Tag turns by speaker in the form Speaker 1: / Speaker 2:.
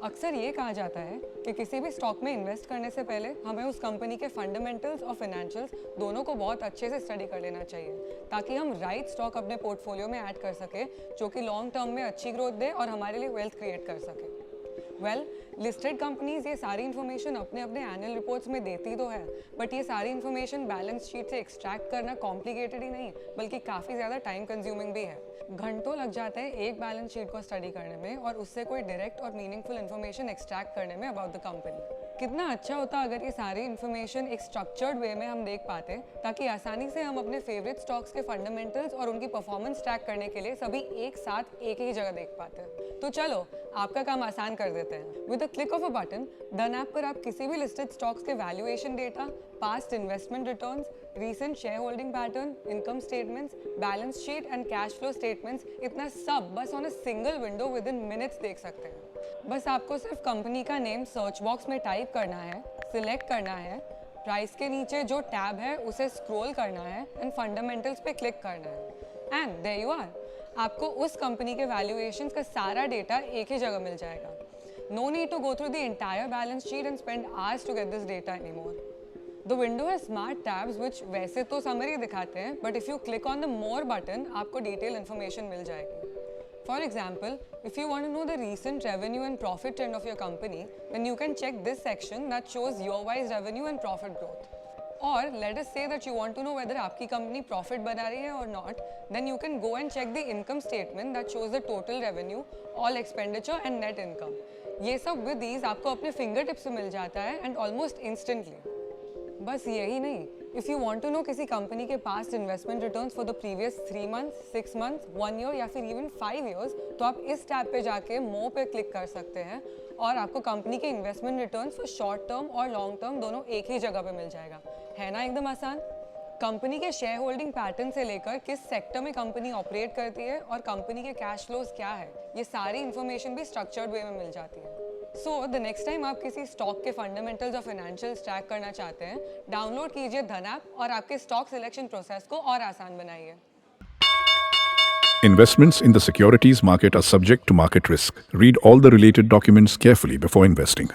Speaker 1: अक्सर ये कहा जाता है कि किसी भी स्टॉक में इन्वेस्ट करने से पहले हमें उस कंपनी के फंडामेंटल्स और फाइनेंशियल्स दोनों को बहुत अच्छे से स्टडी कर लेना चाहिए ताकि हम राइट स्टॉक अपने पोर्टफोलियो में ऐड कर सके जो कि लॉन्ग टर्म में अच्छी ग्रोथ दे और हमारे लिए वेल्थ क्रिएट कर सके। लिस्टेड कंपनीज ये सारी इन्फॉर्मेशन अपने अपने एनुअल रिपोर्ट्स में देती तो है, बट ये सारी इन्फॉर्मेशन बैलेंस शीट से एक्सट्रैक्ट करना कॉम्प्लिकेटेड ही नहीं बल्कि काफ़ी ज़्यादा टाइम कंज्यूमिंग भी है। घंटों लग जाते हैं एक बैलेंस शीट को स्टडी करने में और उससे कोई डायरेक्ट और मीनिंगफुल इन्फॉर्मेशन एक्सट्रैक्ट करने में अबाउट द कंपनी। कितना अच्छा होता अगर ये सारी इन्फॉर्मेशन एक स्ट्रक्चर्ड वे में हम देख पाते ताकि आसानी से हम अपने फेवरेट स्टॉक्स के फंडामेंटल्स और उनकी परफॉर्मेंस ट्रैक करने के लिए सभी एक साथ एक ही जगह देख पाते। तो चलो आपका काम आसान कर देते हैं। With a click of a button done app पर आप किसी भी लिस्टेड स्टॉक्स के valuation data, past investment returns, recent shareholding pattern, income statements, balance sheet and cash flow statements, इतना सब बस on a single window with in minutes देख सकते हैं। बस आपको सिर्फ कंपनी का नेम सर्च बॉक्स में टाइप करना है, सिलेक्ट करना है, प्राइस के नीचे जो टैब है उसे स्क्रॉल करना है एंड फंडामेंटल्स पे क्लिक करना है एंड देयर यू आर। आपको उस कंपनी के वैल्यूएशंस का सारा डेटा एक ही जगह मिल जाएगा। No need to go through the entire balance sheet and spend hours to get this data anymore. The window has smart tabs which वैसे तो समरी दिखाते हैं, but if you click on the more button आपको detailed information मिल जाएगी। For example, if you want to know the recent revenue and profit trend of your company, then you can check this section that shows year-wise revenue and profit growth. Or let us say that you want to know whether आपकी company profit बना रही है or not, then you can go and check the income statement that shows the total revenue, all expenditure and net income. ये सब with these आपको अपने fingertips पे मिल जाता है and almost instantly। बस यही नहीं, if you want to know किसी कंपनी के past investment returns for the previous 3 months, 6 months, 1 year या फिर इवन 5 ईयर्स, तो आप इस टैब पे जाके मोर पे क्लिक कर सकते हैं और आपको कंपनी के investment returns for short term और लॉन्ग टर्म दोनों एक ही जगह पे मिल जाएगा। है ना एकदम आसान। कंपनी के शेयर होल्डिंग पैटर्न से लेकर किस सेक्टर में कंपनी ऑपरेट करती है और कंपनी के कैश फ्लोज क्या है, ये सारी इन्फॉर्मेशन भी स्ट्रक्चर्ड वे में मिल जाती है। सो द नेक्स्ट टाइम आप किसी स्टॉक के फंडामेंटल्स और फाइनेंशियल्स ट्रैक करना चाहते हैं, डाउनलोड कीजिए धन ऐप और आपके स्टॉक सिलेक्शन प्रोसेस को और आसान बनाइए।
Speaker 2: Investments in the securities market are subject to market risk. Read all the related documents carefully before investing.